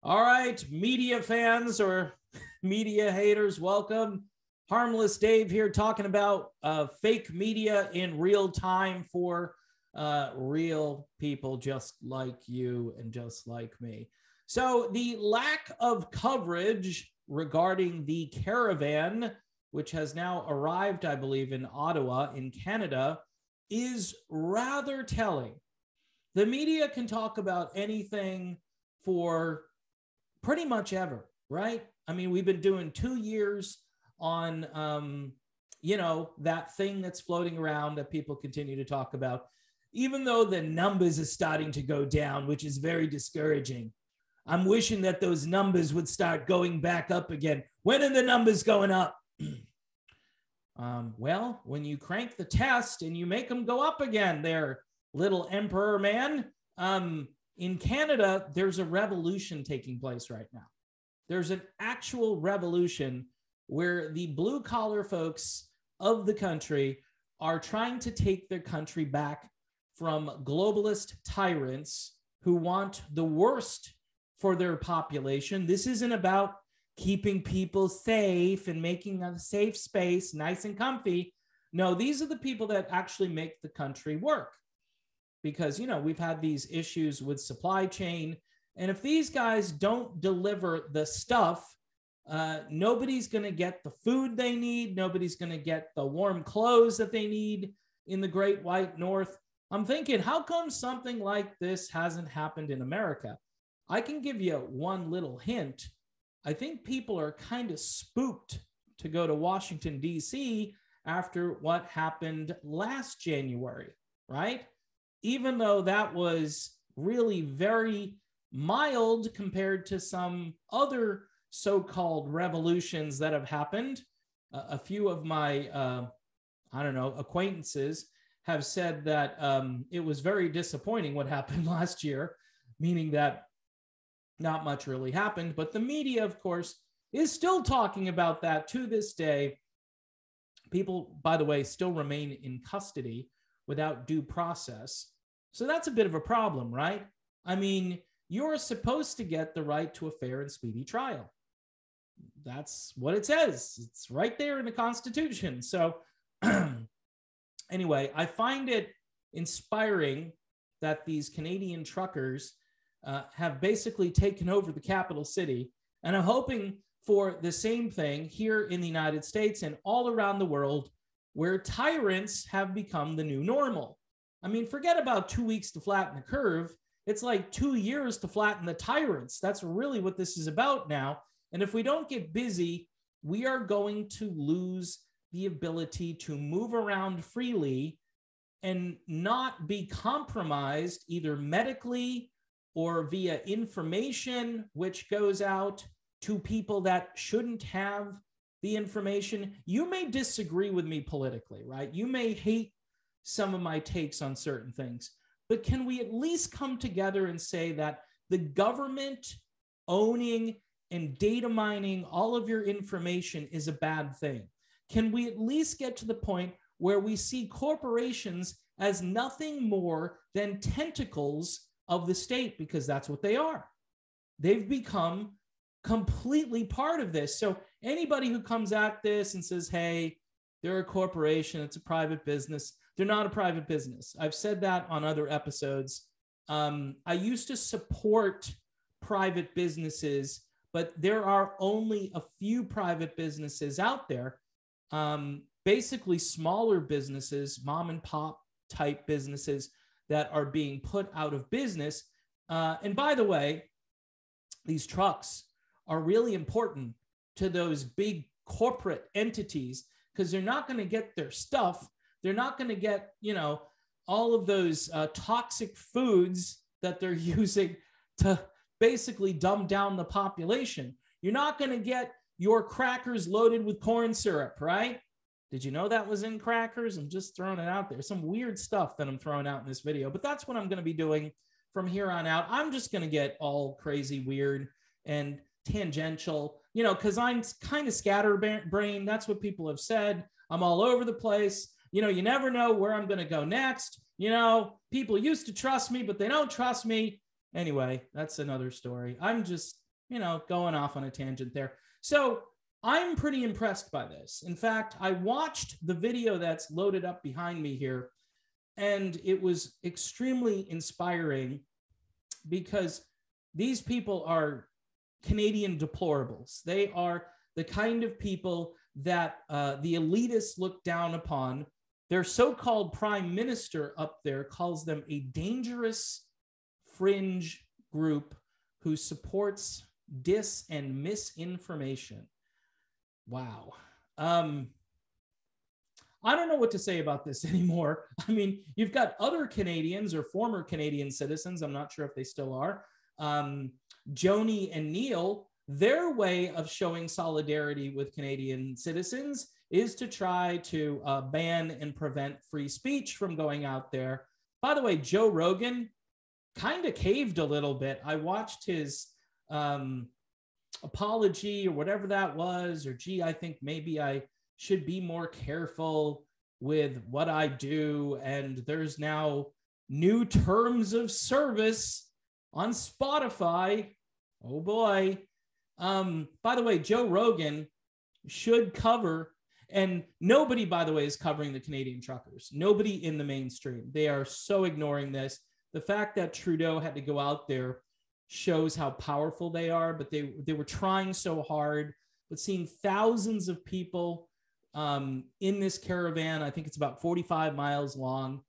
All right, media fans or media haters, welcome. Harmless Dave here talking about fake media in real time for real people just like you and just like me. So the lack of coverage regarding the caravan, which has now arrived, I believe, in Ottawa in Canada, is rather telling. The media can talk about anything for pretty much ever, right? I mean, we've been doing 2 years on, that thing that's floating around that people continue to talk about, even though the numbers are starting to go down, which is very discouraging. I'm wishing that those numbers would start going back up again. When are the numbers going up? Well, when you crank the test and you make them go up again, there, little emperor man. In Canada, there's a revolution taking place right now. There's an actual revolution where the blue collar folks of the country are trying to take their country back from globalist tyrants who want the worst for their population. This isn't about keeping people safe and making a safe space nice and comfy. No, these are the people that actually make the country work. Because, we've had these issues with supply chain. And if these guys don't deliver the stuff, nobody's going to get the food they need. Nobody's going to get the warm clothes that they need in the Great White North. I'm thinking, how come something like this hasn't happened in America? I can give you one little hint. I think people are kind of spooked to go to Washington, D.C. after what happened last January, right? Even though that was really very mild compared to some other so-called revolutions that have happened. A few of my, acquaintances have said that it was very disappointing what happened last year, meaning that not much really happened. But the media, of course, is still talking about that to this day. People, by the way, still remain in custody without due process. So that's a bit of a problem, right? I mean, you're supposed to get the right to a fair and speedy trial. That's what it says. It's right there in the Constitution. So anyway, I find it inspiring that these Canadian truckers have basically taken over the capital city. And I'm hoping for the same thing here in the United States and all around the world, where tyrants have become the new normal. I mean, forget about 2 weeks to flatten the curve. It's like 2 years to flatten the tyrants. That's really what this is about now. And if we don't get busy, we are going to lose the ability to move around freely and not be compromised either medically or via information, which goes out to people that shouldn't have the information. You may disagree with me politically, right? You may hate some of my takes on certain things, but can we at least come together and say that the government owning and data mining all of your information is a bad thing? Can we at least get to the point where we see corporations as nothing more than tentacles of the state, because that's what they are? They've become completely part of this. So anybody who comes at this and says, hey, they're a corporation, it's a private business, they're not a private business. I've said that on other episodes. I used to support private businesses, but there are only a few private businesses out there, basically smaller businesses, mom and pop type businesses that are being put out of business. And by the way, these trucks are really important to those big corporate entities because they're not going to get their stuff. They're not going to get, all of those toxic foods that they're using to basically dumb down the population. You're not going to get your crackers loaded with corn syrup, right? Did you know that was in crackers? I'm just throwing it out there. Some weird stuff that I'm throwing out in this video, but that's what I'm going to be doing from here on out. I'm just going to get all crazy, weird, and tangential, because I'm kind of scatterbrained. That's what people have said. I'm all over the place. You never know where I'm going to go next. People used to trust me, but they don't trust me. Anyway, that's another story. I'm just going off on a tangent there. So I'm pretty impressed by this. In fact, I watched the video that's loaded up behind me here, and it was extremely inspiring because these people are Canadian deplorables. They are the kind of people that the elitists look down upon. Their so-called prime minister up there calls them a dangerous fringe group who supports dis and misinformation. Wow. I don't know what to say about this anymore. I mean, you've got other Canadians or former Canadian citizens, I'm not sure if they still are, Joni and Neil, their way of showing solidarity with Canadian citizens is to try to ban and prevent free speech from going out there. By the way, Joe Rogan kind of caved a little bit. I watched his apology or whatever that was, or gee, I think maybe I should be more careful with what I do. And there's now new terms of service on Spotify. Oh boy. By the way, Joe Rogan should cover, and nobody, by the way, is covering the Canadian truckers. Nobody in the mainstream. They are so ignoring this. The fact that Trudeau had to go out there shows how powerful they are, but they were trying so hard. But seeing thousands of people in this caravan, I think it's about 45 miles long.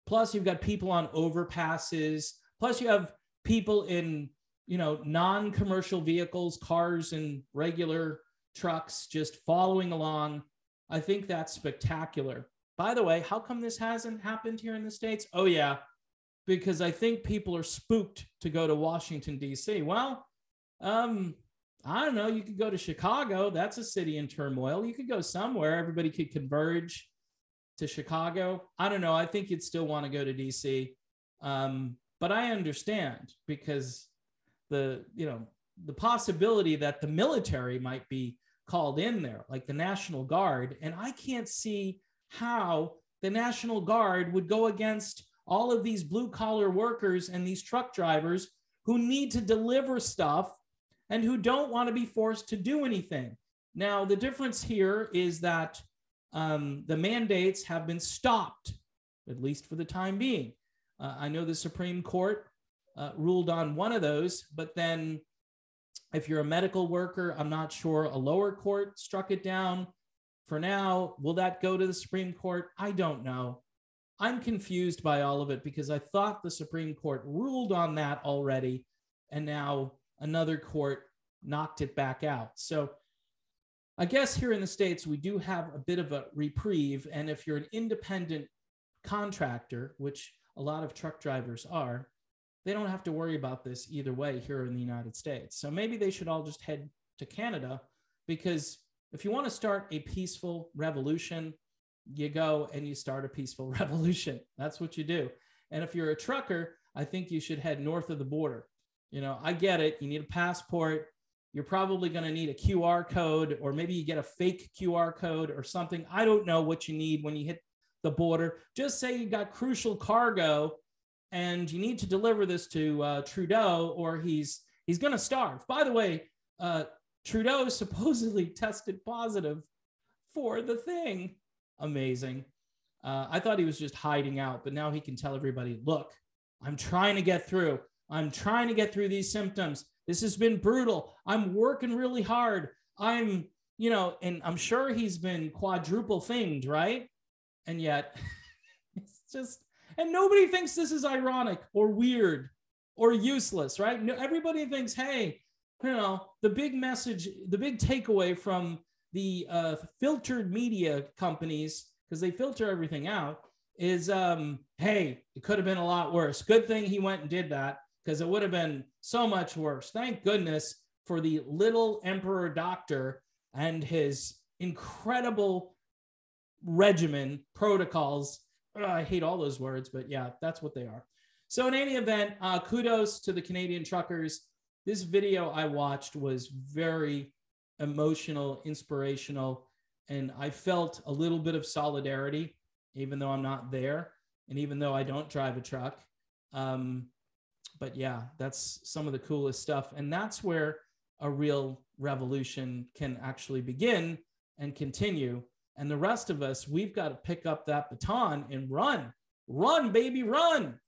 Plus, you've got people on overpasses. Plus, you have people in non-commercial vehicles, cars and regular trucks just following along. I think that's spectacular. By the way, how come this hasn't happened here in the States? Oh, yeah, because I think people are spooked to go to Washington, D.C. Well, I don't know. You could go to Chicago. That's a city in turmoil. You could go somewhere. Everybody could converge to Chicago. I don't know. I think you'd still want to go to D.C. But I understand, because the possibility that the military might be called in there, like the National Guard. And I can't see how the National Guard would go against all of these blue collar workers and these truck drivers who need to deliver stuff and who don't want to be forced to do anything. Now, the difference here is that the mandates have been stopped, at least for the time being. I know the Supreme Court ruled on one of those, but then if you're a medical worker, I'm not sure a lower court struck it down. For now, will that go to the Supreme Court? I don't know. I'm confused by all of it because I thought the Supreme Court ruled on that already, and now another court knocked it back out. So I guess here in the States, we do have a bit of a reprieve. And if you're an independent contractor, which a lot of truck drivers are, they don't have to worry about this either way here in the United States. So maybe they should all just head to Canada, because if you want to start a peaceful revolution, you go and you start a peaceful revolution. That's what you do. And if you're a trucker, I think you should head north of the border. I get it. You need a passport. You're probably going to need a QR code, or maybe you get a fake QR code or something. I don't know what you need when you hit the border. Just say you got crucial cargo and you need to deliver this to Trudeau, or he's going to starve. By the way, Trudeau supposedly tested positive for the thing. Amazing. I thought he was just hiding out, but now he can tell everybody, look, I'm trying to get through. I'm trying to get through these symptoms. This has been brutal. I'm working really hard. And I'm sure he's been quadruple thinged, right? And yet it's just, and nobody thinks this is ironic or weird or useless, right? No, everybody thinks, hey, the big message, the big takeaway from the filtered media companies, because they filter everything out, is, hey, it could have been a lot worse. Good thing he went and did that, because it would have been so much worse. Thank goodness for the little emperor doctor and his incredible regimen, protocols. I hate all those words, but yeah, that's what they are. So in any event, kudos to the Canadian truckers. This video I watched was very emotional, inspirational, and I felt a little bit of solidarity, even though I'm not there, and even though I don't drive a truck. But yeah, that's some of the coolest stuff. And that's where a real revolution can actually begin and continue. And the rest of us, we've got to pick up that baton and run, baby, run.